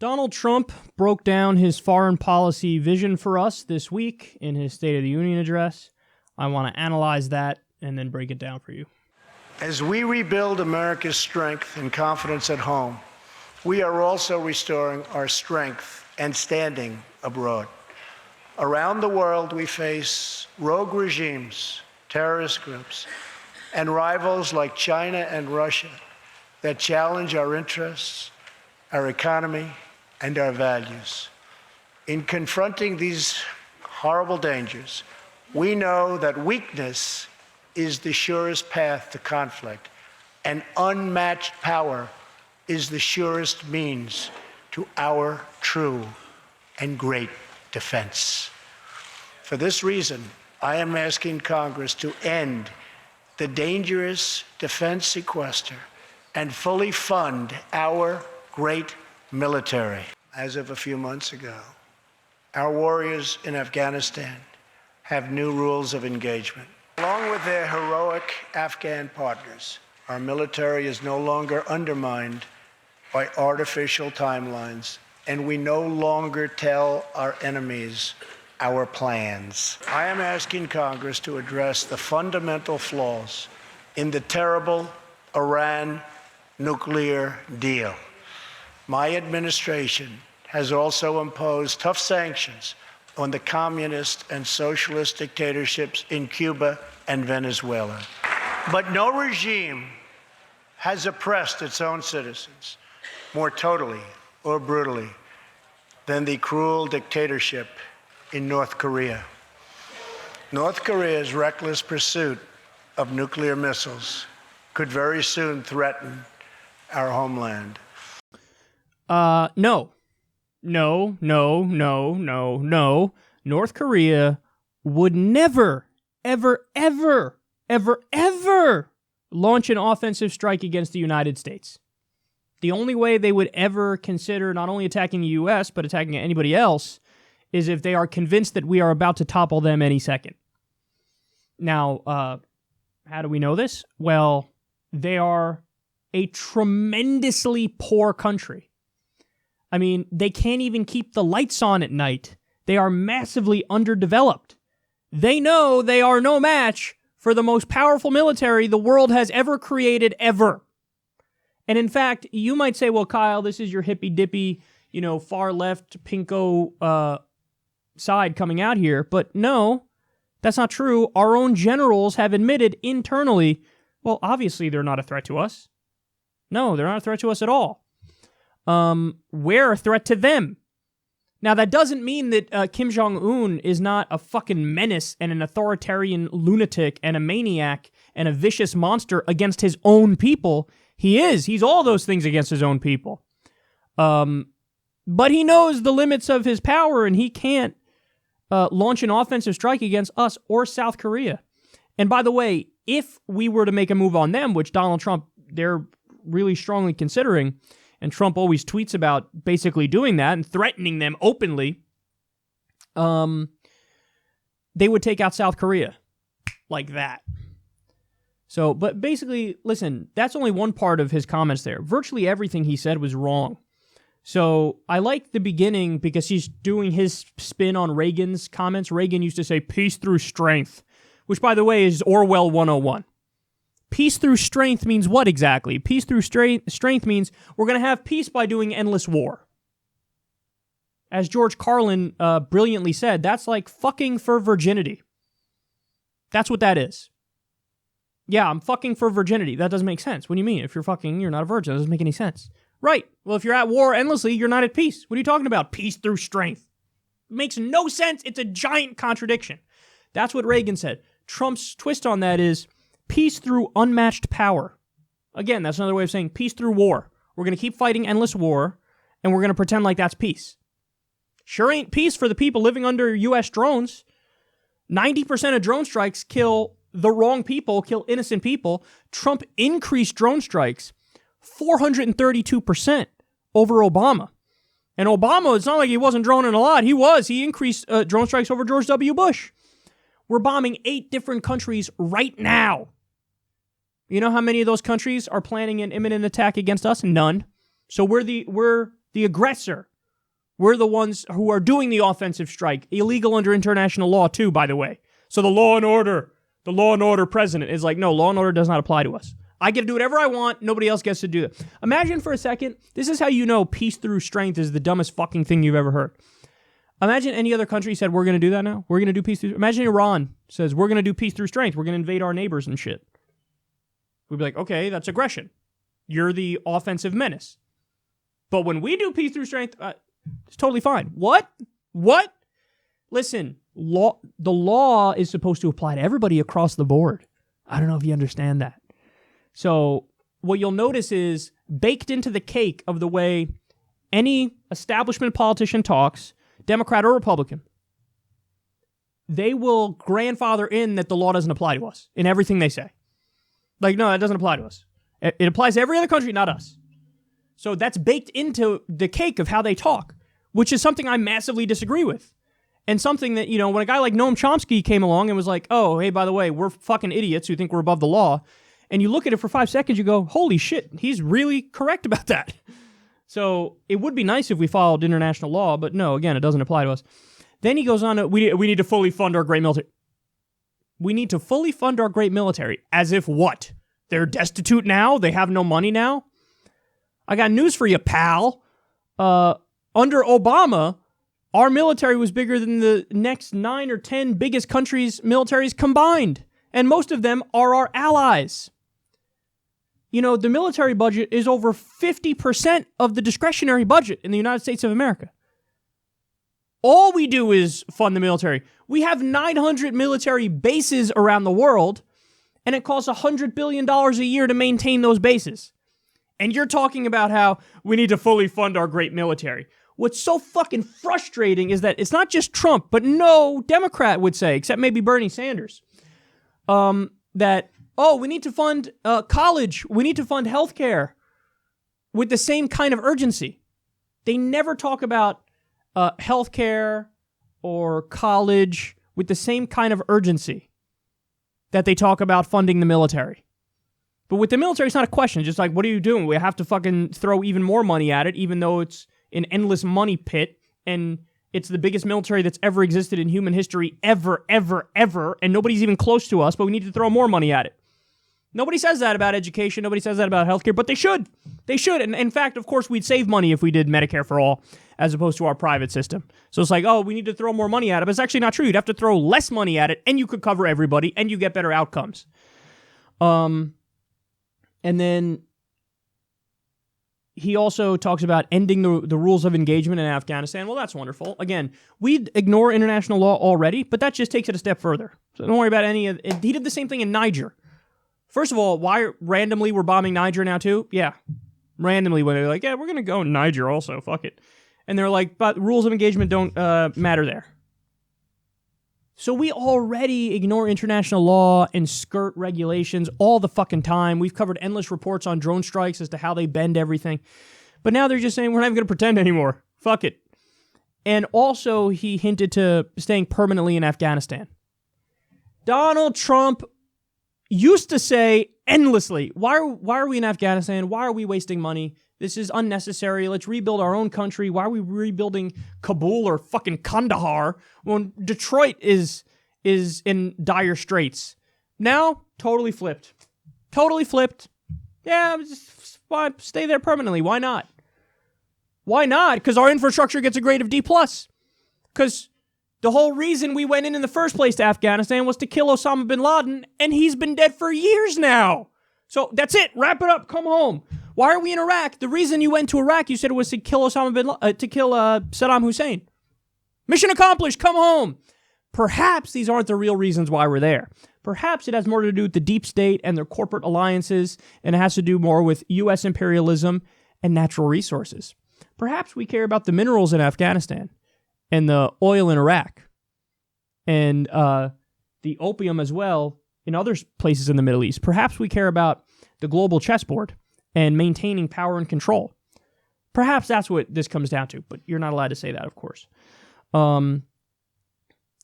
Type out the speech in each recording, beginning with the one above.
Donald Trump broke down his foreign policy vision for us this week in his State of the Union address. I want to analyze that and then break it down for you. As we rebuild America's strength and confidence at home, we are also restoring our strength and standing abroad. Around the world, we face rogue regimes, terrorist groups, and rivals like China and Russia that challenge our interests, our economy, and our values. In confronting these horrible dangers, we know that weakness is the surest path to conflict, and unmatched power is the surest means to our true and great defense. For this reason, I am asking Congress to end the dangerous defense sequester and fully fund our great military. As of a few months ago, our warriors in Afghanistan have new rules of engagement. Along with their heroic Afghan partners, our military is no longer undermined by artificial timelines, and we no longer tell our enemies our plans. I am asking Congress to address the fundamental flaws in the terrible Iran nuclear deal. My administration has also imposed tough sanctions on the communist and socialist dictatorships in Cuba and Venezuela. But no regime has oppressed its own citizens more totally or brutally than the cruel dictatorship in North Korea. North Korea's reckless pursuit of nuclear missiles could very soon threaten our homeland. No. North Korea would never, ever launch an offensive strike against the United States. The only way they would ever consider not only attacking the U.S., but attacking anybody else is if they are convinced that we are about to topple them any second. Now, how do we know this? Well, they are a tremendously poor country. I mean, they can't even keep the lights on at night. They are massively underdeveloped. They know they are no match for the most powerful military the world has ever created, ever. And in fact, you might say, well, Kyle, this is your hippy-dippy, far left pinko side coming out here. But no, that's not true. Our own generals have admitted internally, well, obviously they're not a threat to us. No, they're not a threat to us at all. We're a threat to them. Now, that doesn't mean that Kim Jong-un is not a fucking menace and an authoritarian lunatic and a maniac and a vicious monster against his own people. He is. He's all those things against his own people. But he knows the limits of his power, and he can't launch an offensive strike against us or South Korea. And by the way, if we were to make a move on them, which Donald Trump, they're really strongly considering, and Trump always tweets about basically doing that and threatening them openly, they would take out South Korea like that. So, but basically, listen, that's only one part of his comments there. Virtually everything he said was wrong. So I like the beginning because he's doing his spin on Reagan's comments. Reagan used to say peace through strength, which, by the way, is Orwell 101. Peace through strength means what exactly? Peace through strength means we're going to have peace by doing endless war. As George Carlin brilliantly said, that's like fucking for virginity. That's what that is. Yeah, I'm fucking for virginity. That doesn't make sense. What do you mean? If you're fucking, you're not a virgin. That doesn't make any sense. Right. Well, if you're at war endlessly, you're not at peace. What are you talking about? Peace through strength. It makes no sense. It's a giant contradiction. That's what Reagan said. Trump's twist on that is peace through unmatched power. Again, that's another way of saying peace through war. We're going to keep fighting endless war, and we're going to pretend like that's peace. Sure ain't peace for the people living under U.S. drones. 90% of drone strikes kill the wrong people, kill innocent people. Trump increased drone strikes 432% over Obama. And Obama, it's not like he wasn't droning a lot. He was. He increased drone strikes over George W. Bush. We're bombing 8 different countries right now. You know how many of those countries are planning an imminent attack against us? None. So we're the aggressor. We're the ones who are doing the offensive strike. Illegal under international law, too, by the way. So the law and order president is like, no, law and order does not apply to us. I get to do whatever I want. Nobody else gets to do it. Imagine for a second, this is how you know peace through strength is the dumbest fucking thing you've ever heard. Imagine any other country said, we're going to do that now. We're going to do peace through... Imagine Iran says, we're going to do peace through strength. We're going to invade our neighbors and shit. We'd be like, okay, that's aggression. You're the offensive menace. But when we do peace through strength, it's totally fine. What? Listen, the law is supposed to apply to everybody across the board. I don't know if you understand that. So what you'll notice is baked into the cake of the way any establishment politician talks, Democrat or Republican, they will grandfather in that the law doesn't apply to us in everything they say. Like, no, it doesn't apply to us. It applies to every other country, not us. So that's baked into the cake of how they talk, which is something I massively disagree with. And something that, when a guy like Noam Chomsky came along and was like, oh, hey, by the way, we're fucking idiots who think we're above the law. And you look at it for 5 seconds, you go, holy shit, he's really correct about that. So it would be nice if we followed international law, but no, again, it doesn't apply to us. Then he goes on to, we need to fully fund our great military. We need to fully fund our great military. As if what? They're destitute now? They have no money now? I got news for you, pal. Under Obama, our military was bigger than the next 9 or 10 biggest countries' militaries combined. And most of them are our allies. The military budget is over 50% of the discretionary budget in the United States of America. All we do is fund the military. We have 900 military bases around the world, and it costs $100 billion a year to maintain those bases. And you're talking about how we need to fully fund our great military. What's so fucking frustrating is that it's not just Trump, but no Democrat would say, except maybe Bernie Sanders, that, we need to fund college, we need to fund healthcare with the same kind of urgency. They never talk about healthcare or college with the same kind of urgency that they talk about funding the military. But with the military, it's not a question. It's just like, what are you doing? We have to fucking throw even more money at it, even though it's an endless money pit, and it's the biggest military that's ever existed in human history, ever, and nobody's even close to us, but we need to throw more money at it. Nobody says that about education. Nobody says that about healthcare, but they should. They should. And in fact, of course, we'd save money if we did Medicare for all as opposed to our private system. So it's like, we need to throw more money at it. But it's actually not true. You'd have to throw less money at it, and you could cover everybody, and you get better outcomes. And then he also talks about ending the rules of engagement in Afghanistan. Well, that's wonderful. Again, we'd ignore international law already, but that just takes it a step further. So don't worry about any of it. He did the same thing in Niger. First of all, why randomly we're bombing Niger now too? Yeah, randomly when they're like, yeah, we're going to go in Niger also, fuck it. And they're like, but rules of engagement don't matter there. So we already ignore international law and skirt regulations all the fucking time. We've covered endless reports on drone strikes as to how they bend everything. But now they're just saying we're not even going to pretend anymore. Fuck it. And also he hinted to staying permanently in Afghanistan. Donald Trump used to say endlessly, why are we in Afghanistan? Why are we wasting money? This is unnecessary. Let's rebuild our own country. Why are we rebuilding Kabul or fucking Kandahar when Detroit is in dire straits? Now, totally flipped. Totally flipped. Yeah, just stay there permanently. Why not? Why not? Because our infrastructure gets a grade of D+. Because the whole reason we went in the first place to Afghanistan was to kill Osama bin Laden, and he's been dead for years now. So that's it. Wrap it up. Come home. Why are we in Iraq? The reason you went to Iraq, you said it was to kill Saddam Hussein. Mission accomplished. Come home. Perhaps these aren't the real reasons why we're there. Perhaps it has more to do with the deep state and their corporate alliances, and it has to do more with U.S. imperialism and natural resources. Perhaps we care about the minerals in Afghanistan and the oil in Iraq and the opium as well in other places in the Middle East. Perhaps we care about the global chessboard and maintaining power and control. Perhaps that's what this comes down to, but you're not allowed to say that, of course. And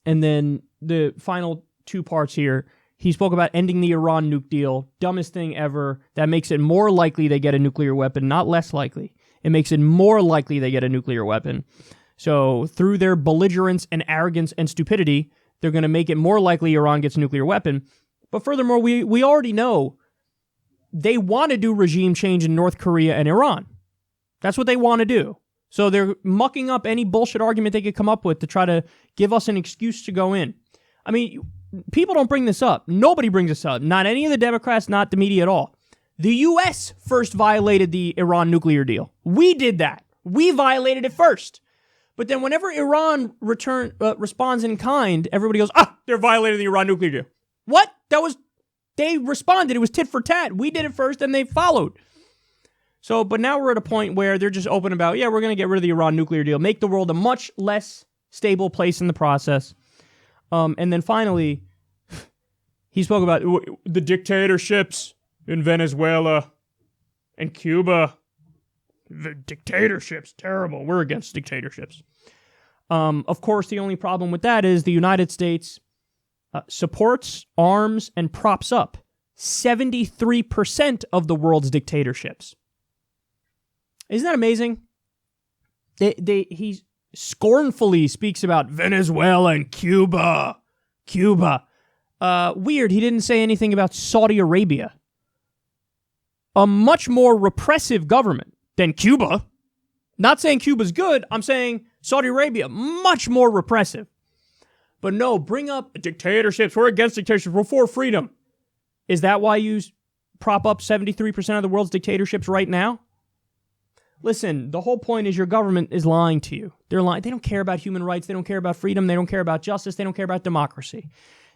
then the final two parts here, he spoke about ending the Iran nuke deal. Dumbest thing ever. That makes it more likely they get a nuclear weapon, not less likely. It makes it more likely they get a nuclear weapon. So through their belligerence and arrogance and stupidity, they're going to make it more likely Iran gets a nuclear weapon. But furthermore, we already know they want to do regime change in North Korea and Iran. That's what they want to do. So they're mucking up any bullshit argument they could come up with to try to give us an excuse to go in. I mean, people don't bring this up. Nobody brings this up. Not any of the Democrats, not the media at all. The U.S. first violated the Iran nuclear deal. We did that. We violated it first. But then whenever Iran responds in kind, everybody goes, they're violating the Iran nuclear deal. What? They responded. It was tit for tat. We did it first and they followed. So, but now we're at a point where they're just open about, we're going to get rid of the Iran nuclear deal, make the world a much less stable place in the process. And then finally, he spoke about the dictatorships in Venezuela and Cuba. The dictatorships, terrible. We're against dictatorships. Of course, the only problem with that is the United States supports, arms, and props up 73% of the world's dictatorships. Isn't that amazing? He scornfully speaks about Venezuela and Cuba. Weird, he didn't say anything about Saudi Arabia. A much more repressive government than Cuba. Not saying Cuba's good, I'm saying Saudi Arabia, much more repressive. But no, bring up dictatorships. We're against dictatorships. We're for freedom. Is that why you prop up 73% of the world's dictatorships right now? Listen, the whole point is your government is lying to you. They're lying. They don't care about human rights. They don't care about freedom. They don't care about justice. They don't care about democracy.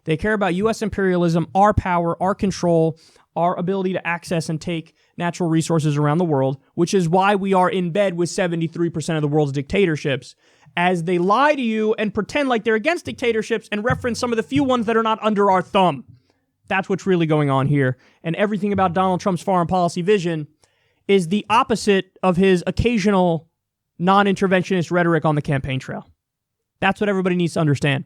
They care about U.S. imperialism, our power, our control, our ability to access and take natural resources around the world, which is why we are in bed with 73% of the world's dictatorships, as they lie to you and pretend like they're against dictatorships and reference some of the few ones that are not under our thumb. That's what's really going on here. And everything about Donald Trump's foreign policy vision is the opposite of his occasional non-interventionist rhetoric on the campaign trail. That's what everybody needs to understand.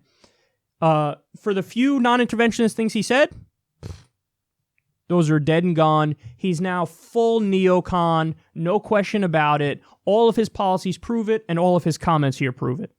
For the few non-interventionist things he said, those are dead and gone. He's now full neocon, no question about it. All of his policies prove it, and all of his comments here prove it.